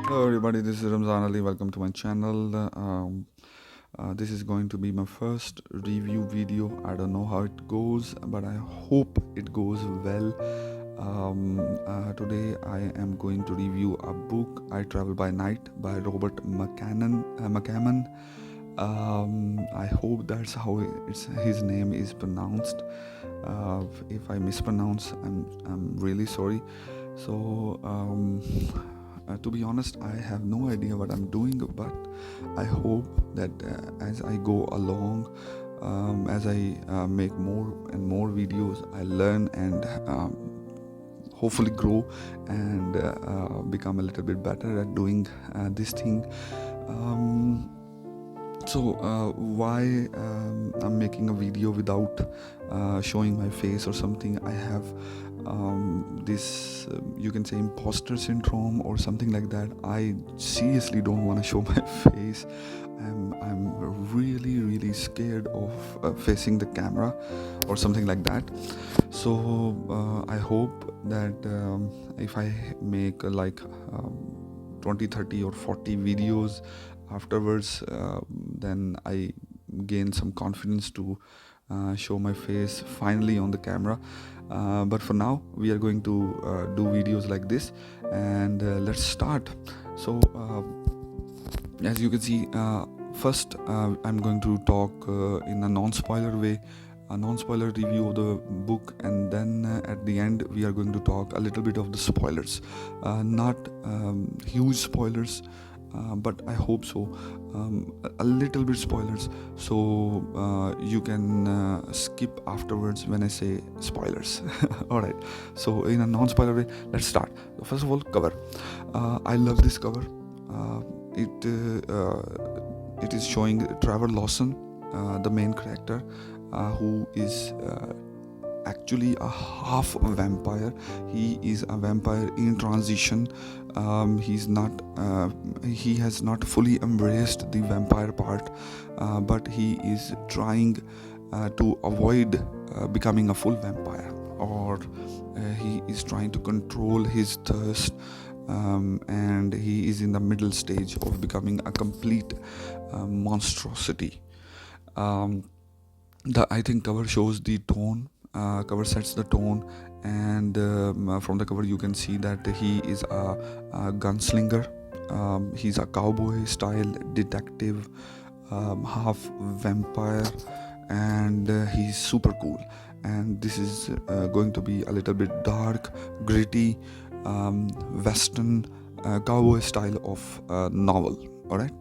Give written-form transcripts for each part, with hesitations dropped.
Hello everybody, this is Ramzan Ali. Welcome to my channel. This is going to be my first review video. I don't know how it goes, but I hope it goes well. Today I am going to review a book, I Travel by Night by Robert Maccammon. I hope that's how his name is pronounced. If I mispronounce, I'm really sorry. So to be honest, I have no idea what I'm doing, but I hope that as I go along, as I make more and more videos, I learn and hopefully grow and become a little bit better at doing this thing. Why I'm making a video without showing my face or something? I have this you can say imposter syndrome or something like that. I seriously don't want to show my face. I'm really scared of facing the camera or something like that. So I hope that if I make 20, 30 or 40 videos afterwards, then I gain some confidence to show my face finally on the camera. But for now we are going to do videos like this, and let's start. So as you can see, first I'm going to talk in a non-spoiler way, a non-spoiler review of the book, and then at the end we are going to talk a little bit of the spoilers, not huge spoilers, but I hope so, a little bit spoilers, so you can skip afterwards when I say spoilers. Alright, so in a non-spoiler way, let's start. First of all, cover. I love this cover. It is showing Trevor Lawson, the main character, who is actually a half vampire. He is a vampire in transition. He has not fully embraced the vampire part, but he is trying to avoid becoming a full vampire, or he is trying to control his thirst, and he is in the middle stage of becoming a complete monstrosity. I think cover shows the tone. Cover sets the tone, and from the cover you can see that he is a gunslinger. He's a cowboy style detective, half vampire, and he's super cool. And this is going to be a little bit dark, gritty, western, cowboy style of novel. Alright.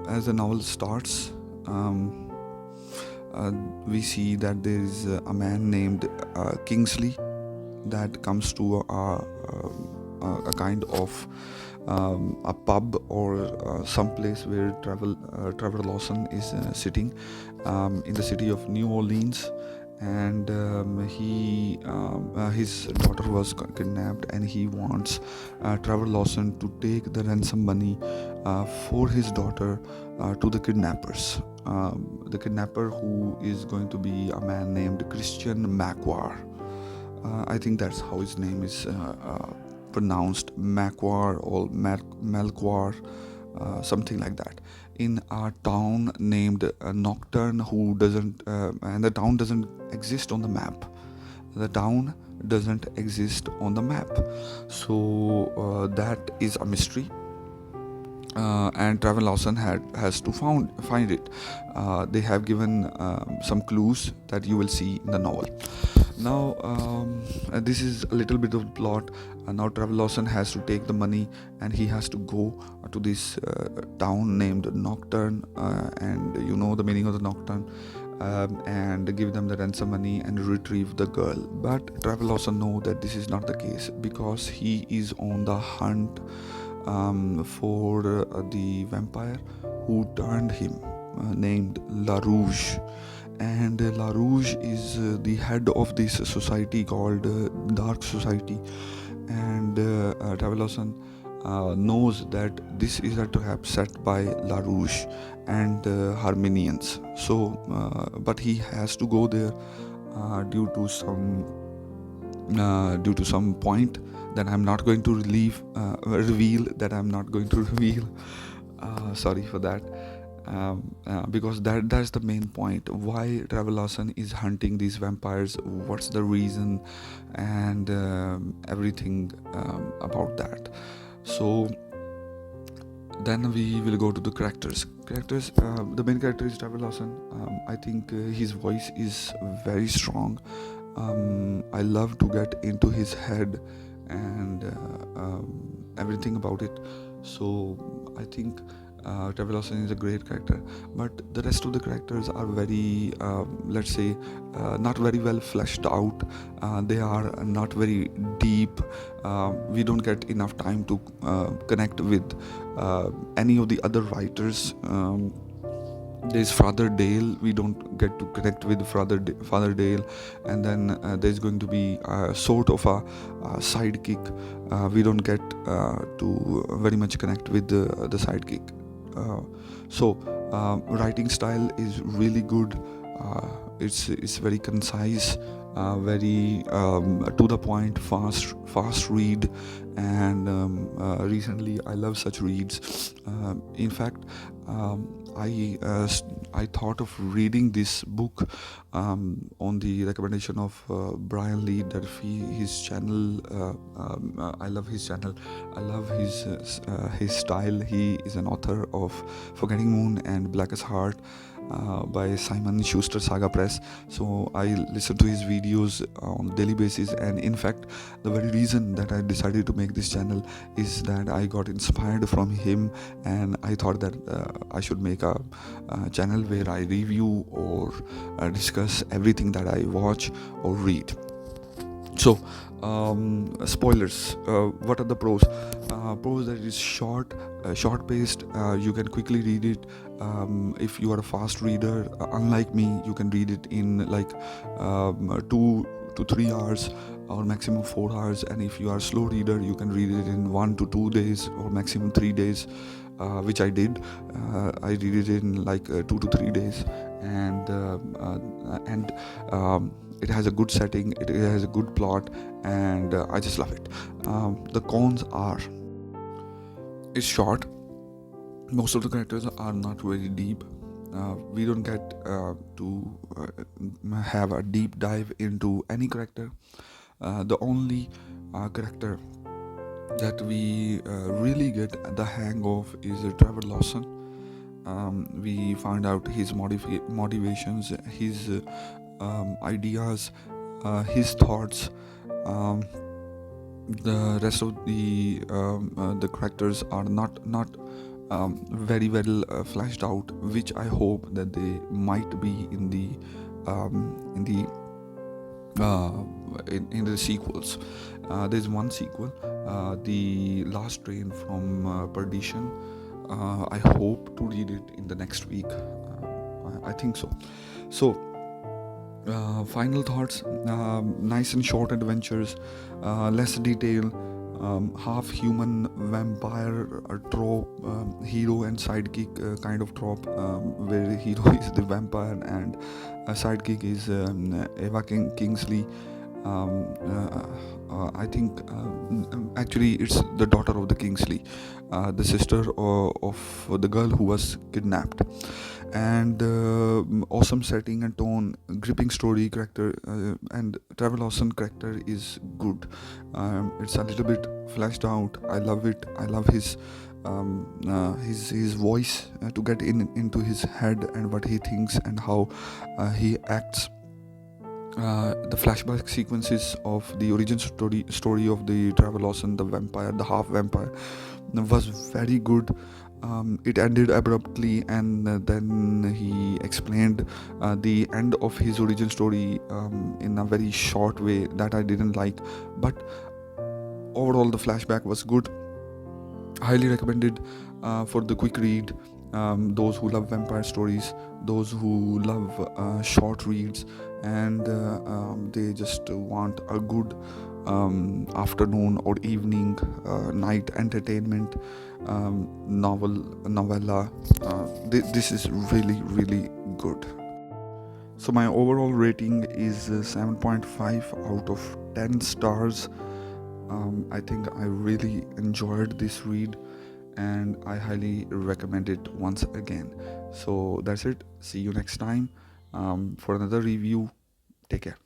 As the novel starts, we see that there is a man named Kingsley that comes to a kind of a pub or some place where Trevor Lawson is sitting in the city of New Orleans, and his daughter was kidnapped, and he wants Trevor Lawson to take the ransom money for his daughter to the kidnappers. The kidnapper, who is going to be a man named Christian Macquar. I think that's how his name is pronounced, Macquar or Malquar, something like that, in a town named Nocturne, and the town doesn't exist on the map. The town doesn't exist on the map, so that is a mystery. And Trevor Lawson has to find it. They have given some clues that you will see in the novel. Now this is a little bit of the plot. Now Trevor Lawson has to take the money, and he has to go to this town named Nocturne, and you know the meaning of the Nocturne, and give them the ransom money and retrieve the girl. But Trevor Lawson knows that this is not the case, because he is on the hunt for the vampire who turned him, named Larouge. And Larouge is the head of this society called Dark Society, and Trevor Lawson knows that this is a trap set by Larouge and her minions. So but he has to go there due to some due to some point that I'm not going to reveal that I'm not going to reveal. Sorry for that. Because that's the main point, why Trevor Lawson is hunting these vampires, what's the reason, and everything about that. So then we will go to the characters. The main character is Trevor Lawson. I think his voice is very strong. I love to get into his head and everything about it. So I think Trevor Lawson is a great character, but the rest of the characters are very, let's say, not very well fleshed out. They are not very deep. We don't get enough time to connect with any of the other writers. There's Father Dale. We don't get to connect with Father Dale, and then there's going to be sort of a sidekick. We don't get to very much connect with the sidekick. So writing style is really good. It's very concise, very to the point, fast read, and recently I love such reads. In fact, I thought of reading this book on the recommendation of Brian Lee Durfee. His channel, I love his channel. I love his style. He is an author of Forgetting Moon and Blackest Heart by Simon Schuster Saga Press. So I listen to his videos on a daily basis, and in fact the very reason that I decided to make this channel is that I got inspired from him, and I thought that I should make a channel where I review or discuss everything that I watch or read. So spoilers. What are the pros? Pros, that is short paced. You can quickly read it. If you are a fast reader, unlike me, you can read it in like 2 to 3 hours or maximum 4 hours. And if you are a slow reader, you can read it in 1 to 2 days or maximum 3 days, which I did. I read it in like 2 to 3 days, and it has a good setting, it has a good plot, and I just love it. The cons are, it's short. Most of the characters are not very deep. We don't get to have a deep dive into any character. The only character that we really get the hang of is Trevor Lawson. We find out his motivations, his ideas, his thoughts. The rest of the characters are not very well fleshed out, which I hope that they might be in the sequels. There's one sequel, The Last Train from Perdition. I hope to read it in the next week. I think so. So final thoughts: nice and short adventures, less detail, half human vampire trope, hero and sidekick kind of trope, where the hero is the vampire and a sidekick is Eva Kingsley. I think actually it's the daughter of the Kingsley, the sister of the girl who was kidnapped. And awesome setting and tone, gripping story, character, and Trevor Lawson character is good. It's a little bit fleshed out. I love it. I love his voice, to get into his head and what he thinks and how he acts. The flashback sequences of the origin story of the Trevor Lawson, the vampire, the half vampire, was very good. It ended abruptly, and then he explained the end of his origin story in a very short way that I didn't like. But overall, the flashback was good. Highly recommended for the quick read. Those who love vampire stories, those who love short reads, and they just want a good afternoon or evening, night entertainment novella. This is really, really good. So my overall rating is 7.5 out of 10 stars. I think I really enjoyed this read and I highly recommend it once again. So that's it. See you next time for another review. Take care.